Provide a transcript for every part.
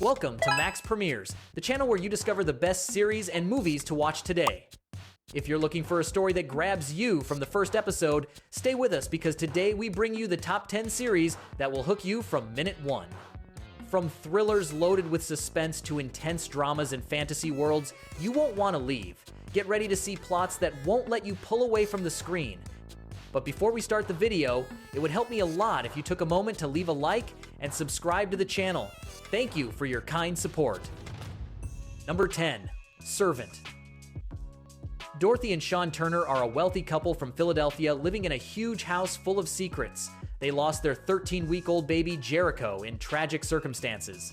Welcome to Max Premieres, the channel where you discover the best series and movies to watch today. If you're looking for a story that grabs you from the first episode, stay with us because today we bring you the top 10 series that will hook you from minute one. From thrillers loaded with suspense to intense dramas and fantasy worlds, you won't want to leave. Get ready to see plots that won't let you pull away from the screen. But before we start the video, it would help me a lot if you took a moment to leave a like and subscribe to the channel. Thank you for your kind support. Number 10, Servant. Dorothy and Sean Turner are a wealthy couple from Philadelphia living in a huge house full of secrets. They lost their 13-week-old baby Jericho in tragic circumstances.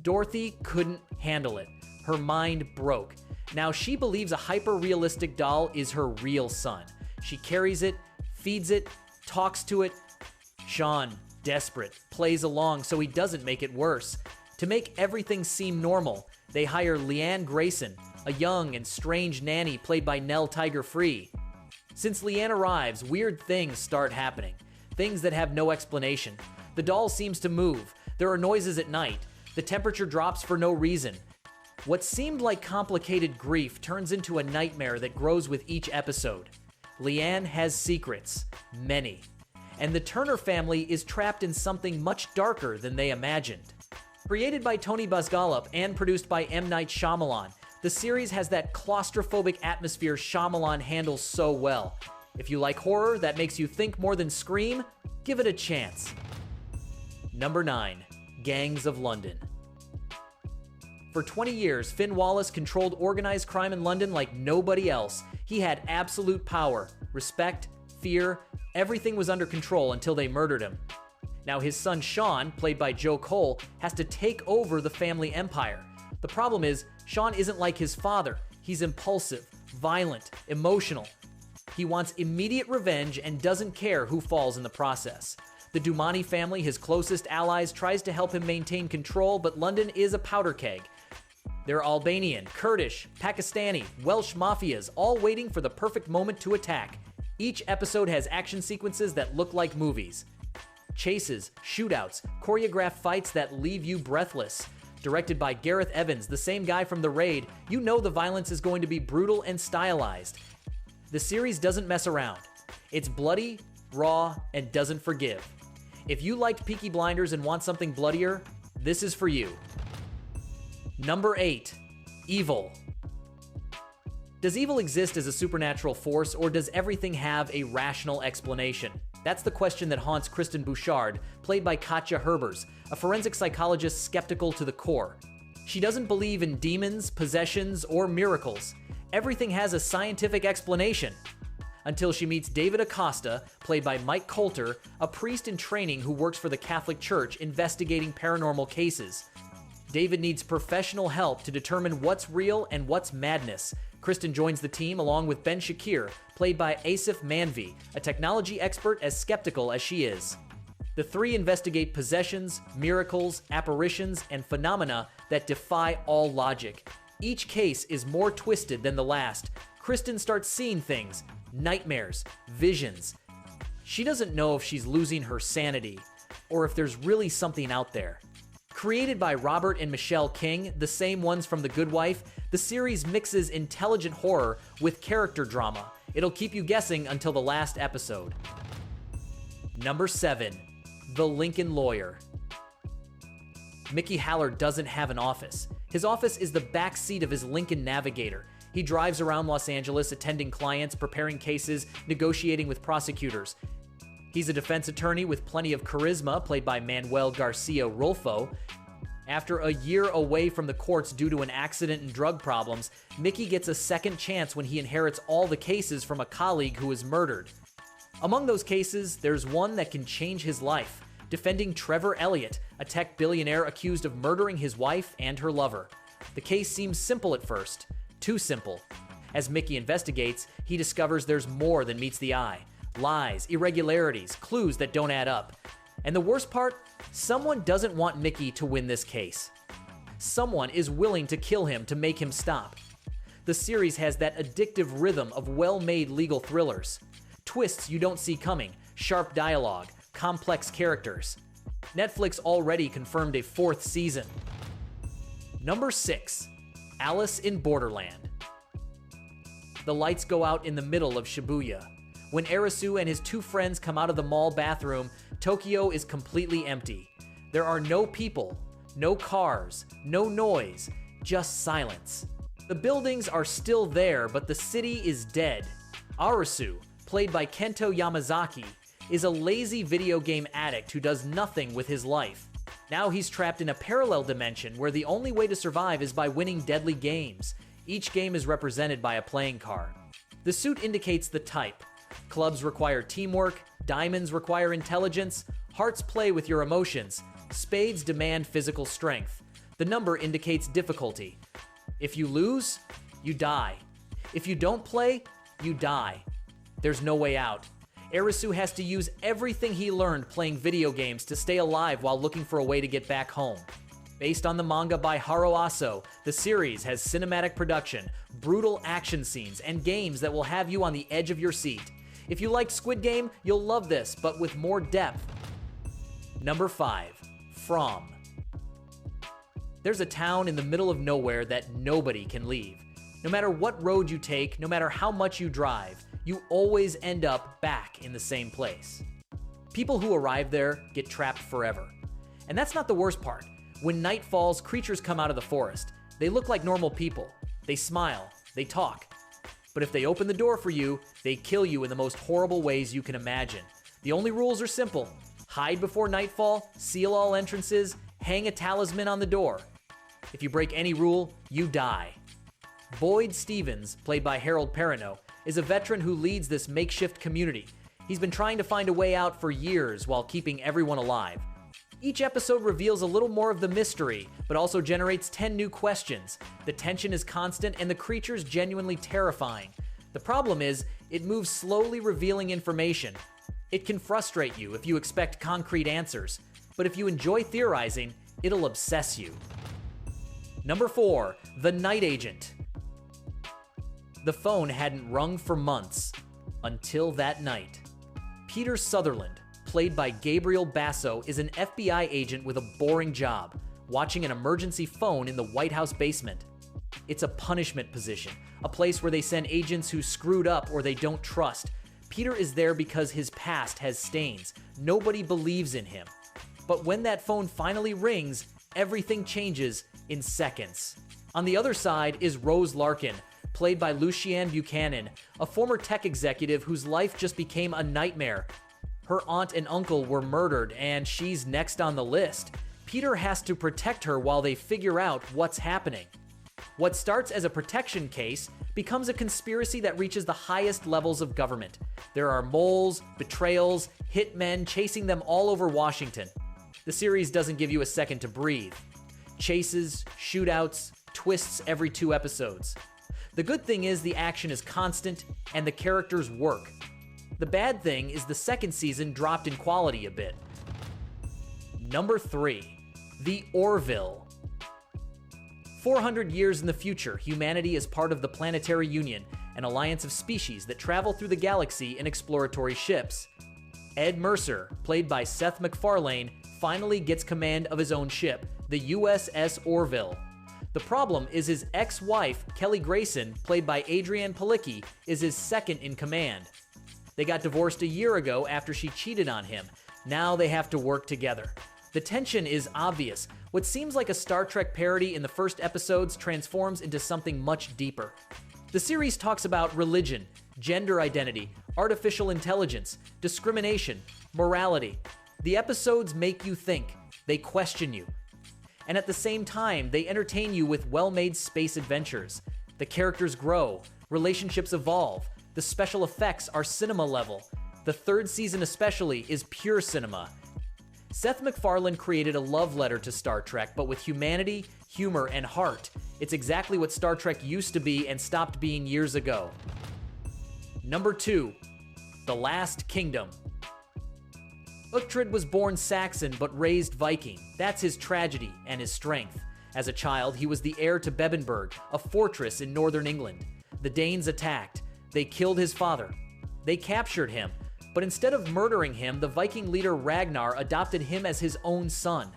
Dorothy couldn't handle it. Her mind broke. Now she believes a hyper-realistic doll is her real son. She carries it, feeds it, talks to it. Sean, desperate, plays along so he doesn't make it worse. To make everything seem normal, they hire Leanne Grayson, a young and strange nanny played by Nell Tiger Free. Since Leanne arrives, weird things start happening. Things that have no explanation. The doll seems to move. There are noises at night. The temperature drops for no reason. What seemed like complicated grief turns into a nightmare that grows with each episode. Leanne has secrets, many. And the Turner family is trapped in something much darker than they imagined. Created by Tony Basgallop and produced by M. Night Shyamalan, the series has that claustrophobic atmosphere Shyamalan handles so well. If you like horror that makes you think more than scream, give it a chance. Number 9, Gangs of London. For 20 years, Finn Wallace controlled organized crime in London like nobody else. He had absolute power, respect, fear, everything was under control until they murdered him. Now his son Sean, played by Joe Cole, has to take over the family empire. The problem is, Sean isn't like his father. He's impulsive, violent, emotional. He wants immediate revenge and doesn't care who falls in the process. The Dumani family, his closest allies, tries to help him maintain control, but London is a powder keg. They're Albanian, Kurdish, Pakistani, Welsh mafias, all waiting for the perfect moment to attack. Each episode has action sequences that look like movies. Chases, shootouts, choreographed fights that leave you breathless. Directed by Gareth Evans, the same guy from The Raid, you know the violence is going to be brutal and stylized. The series doesn't mess around. It's bloody, raw, and doesn't forgive. If you liked Peaky Blinders and want something bloodier, this is for you. Number 8, Evil. Does evil exist as a supernatural force, or does everything have a rational explanation? That's the question that haunts Kristen Bouchard, played by Katja Herbers, a forensic psychologist skeptical to the core. She doesn't believe in demons, possessions, or miracles. Everything has a scientific explanation. Until she meets David Acosta, played by Mike Coulter, a priest in training who works for the Catholic Church investigating paranormal cases. David needs professional help to determine what's real and what's madness. Kristen joins the team along with Ben Shakir, played by Asif Manvi, a technology expert as skeptical as she is. The three investigate possessions, miracles, apparitions, and phenomena that defy all logic. Each case is more twisted than the last. Kristen starts seeing things, nightmares, visions. She doesn't know if she's losing her sanity or if there's really something out there. Created by Robert and Michelle King, the same ones from The Good Wife, the series mixes intelligent horror with character drama. It'll keep you guessing until the last episode. Number 7, The Lincoln Lawyer. Mickey Haller doesn't have an office. His office is the back seat of his Lincoln Navigator. He drives around Los Angeles attending clients, preparing cases, negotiating with prosecutors. He's a defense attorney with plenty of charisma, played by Manuel Garcia Rulfo. After a year away from the courts due to an accident and drug problems, Mickey gets a second chance when he inherits all the cases from a colleague who was murdered. Among those cases, there's one that can change his life, defending Trevor Elliott, a tech billionaire accused of murdering his wife and her lover. The case seems simple at first, too simple. As Mickey investigates, he discovers there's more than meets the eye. Lies, irregularities, clues that don't add up. And the worst part, someone doesn't want Mickey to win this case. Someone is willing to kill him to make him stop. The series has that addictive rhythm of well-made legal thrillers. Twists you don't see coming, sharp dialogue, complex characters. Netflix already confirmed a 4th season. Number 6. Alice in Borderland. The lights go out in the middle of Shibuya. When Arisu and his two friends come out of the mall bathroom, Tokyo is completely empty. There are no people, no cars, no noise, just silence. The buildings are still there, but the city is dead. Arisu, played by Kento Yamazaki, is a lazy video game addict who does nothing with his life. Now he's trapped in a parallel dimension where the only way to survive is by winning deadly games. Each game is represented by a playing card. The suit indicates the type. Clubs require teamwork, diamonds require intelligence, hearts play with your emotions, spades demand physical strength. The number indicates difficulty. If you lose, you die. If you don't play, you die. There's no way out. Arisu has to use everything he learned playing video games to stay alive while looking for a way to get back home. Based on the manga by Haro Aso, the series has cinematic production, brutal action scenes, and games that will have you on the edge of your seat. If you liked Squid Game, you'll love this, but with more depth. Number 5. From. There's a town in the middle of nowhere that nobody can leave. No matter what road you take, no matter how much you drive, you always end up back in the same place. People who arrive there get trapped forever. And that's not the worst part. When night falls, creatures come out of the forest. They look like normal people. They smile. They talk. But if they open the door for you, they kill you in the most horrible ways you can imagine. The only rules are simple. Hide before nightfall, seal all entrances, hang a talisman on the door. If you break any rule, you die. Boyd Stevens, played by Harold Perrineau, is a veteran who leads this makeshift community. He's been trying to find a way out for years while keeping everyone alive. Each episode reveals a little more of the mystery, but also generates 10 new questions. The tension is constant and the creatures genuinely terrifying. The problem is, it moves slowly revealing information. It can frustrate you if you expect concrete answers, but if you enjoy theorizing, it'll obsess you. Number 4. The Night Agent. The phone hadn't rung for months, until that night. Peter Sutherland, played by Gabriel Basso, is an FBI agent with a boring job, watching an emergency phone in the White House basement. It's a punishment position, a place where they send agents who screwed up or they don't trust. Peter is there because his past has stains. Nobody believes in him. But when that phone finally rings, everything changes in seconds. On the other side is Rose Larkin, played by Lucianne Buchanan, a former tech executive whose life just became a nightmare. Her aunt and uncle were murdered, and she's next on the list. Peter has to protect her while they figure out what's happening. What starts as a protection case becomes a conspiracy that reaches the highest levels of government. There are moles, betrayals, hitmen chasing them all over Washington. The series doesn't give you a second to breathe. Chases, shootouts, twists every 2 episodes. The good thing is the action is constant and the characters work. The bad thing is the second season dropped in quality a bit. Number 3. The Orville. 400 years in the future, humanity is part of the Planetary Union, an alliance of species that travel through the galaxy in exploratory ships. Ed Mercer, played by Seth MacFarlane, finally gets command of his own ship, the USS Orville. The problem is his ex-wife, Kelly Grayson, played by Adrienne Palicki, is his second in command. They got divorced a year ago after she cheated on him. Now they have to work together. The tension is obvious. What seems like a Star Trek parody in the first episodes transforms into something much deeper. The series talks about religion, gender identity, artificial intelligence, discrimination, morality. The episodes make you think. They question you. And at the same time, they entertain you with well-made space adventures. The characters grow, relationships evolve, the special effects are cinema level. The 3rd season especially is pure cinema. Seth MacFarlane created a love letter to Star Trek, but with humanity, humor, and heart. It's exactly what Star Trek used to be and stopped being years ago. Number 2. The Last Kingdom. Uhtred was born Saxon but raised Viking. That's his tragedy and his strength. As a child, he was the heir to Bebbanburg, a fortress in northern England. The Danes attacked. They killed his father. They captured him, but instead of murdering him, the Viking leader Ragnar adopted him as his own son.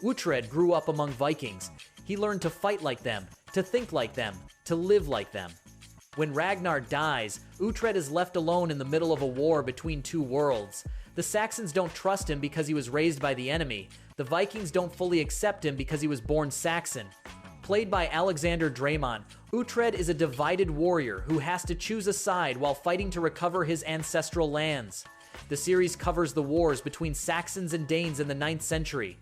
Uhtred grew up among Vikings. He learned to fight like them, to think like them, to live like them. When Ragnar dies, Uhtred is left alone in the middle of a war between two worlds. The Saxons don't trust him because he was raised by the enemy. The Vikings don't fully accept him because he was born Saxon. Played by Alexander Draymond, Uhtred is a divided warrior who has to choose a side while fighting to recover his ancestral lands. The series covers the wars between Saxons and Danes in the 9th century.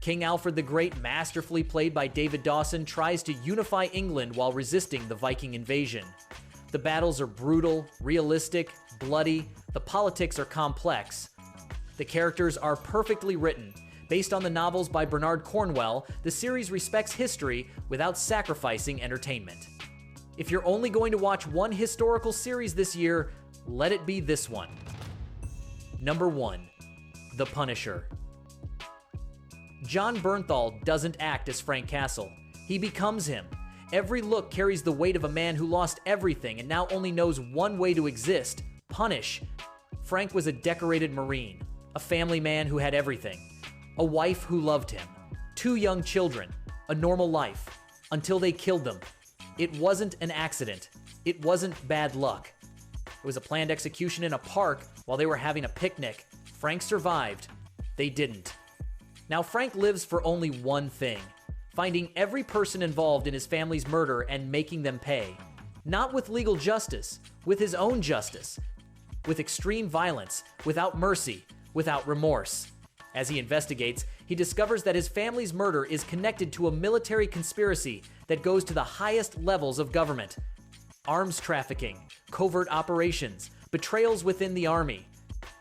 King Alfred the Great, masterfully played by David Dawson, tries to unify England while resisting the Viking invasion. The battles are brutal, realistic, bloody. The politics are complex. The characters are perfectly written. Based on the novels by Bernard Cornwell, the series respects history without sacrificing entertainment. If you're only going to watch one historical series this year, let it be this one. Number 1. The Punisher. Jon Bernthal doesn't act as Frank Castle. He becomes him. Every look carries the weight of a man who lost everything and now only knows one way to exist: punish. Frank was a decorated Marine, a family man who had everything, a wife who loved him, 2 young children, a normal life, until they killed them. It wasn't an accident. It wasn't bad luck. It was a planned execution in a park while they were having a picnic. Frank survived. They didn't. Now Frank lives for only one thing: finding every person involved in his family's murder and making them pay. Not with legal justice, with his own justice. With extreme violence, without mercy, without remorse. As he investigates, he discovers that his family's murder is connected to a military conspiracy that goes to the highest levels of government. Arms trafficking, covert operations, betrayals within the army.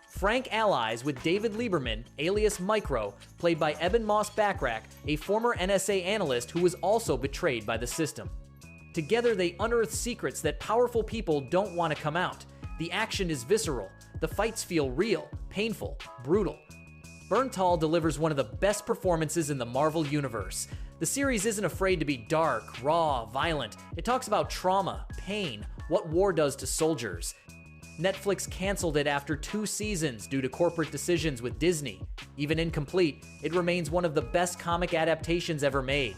Frank allies with David Lieberman, alias Micro, played by Eben Moss-Backrack, a former NSA analyst who was also betrayed by the system. Together they unearth secrets that powerful people don't want to come out. The action is visceral. The fights feel real, painful, brutal. Bernthal delivers one of the best performances in the Marvel Universe. The series isn't afraid to be dark, raw, violent. It talks about trauma, pain, what war does to soldiers. Netflix canceled it after 2 seasons due to corporate decisions with Disney. Even incomplete, it remains one of the best comic adaptations ever made.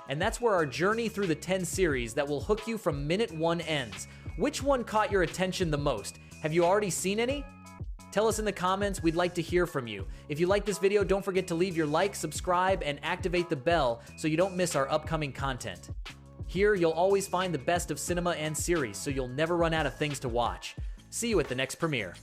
And that's where our journey through the 10 series that will hook you from minute 1 ends. Which one caught your attention the most? Have you already seen any? Tell us in the comments, we'd like to hear from you. If you like this video, don't forget to leave your like, subscribe, and activate the bell so you don't miss our upcoming content. Here, you'll always find the best of cinema and series, so you'll never run out of things to watch. See you at the next premiere.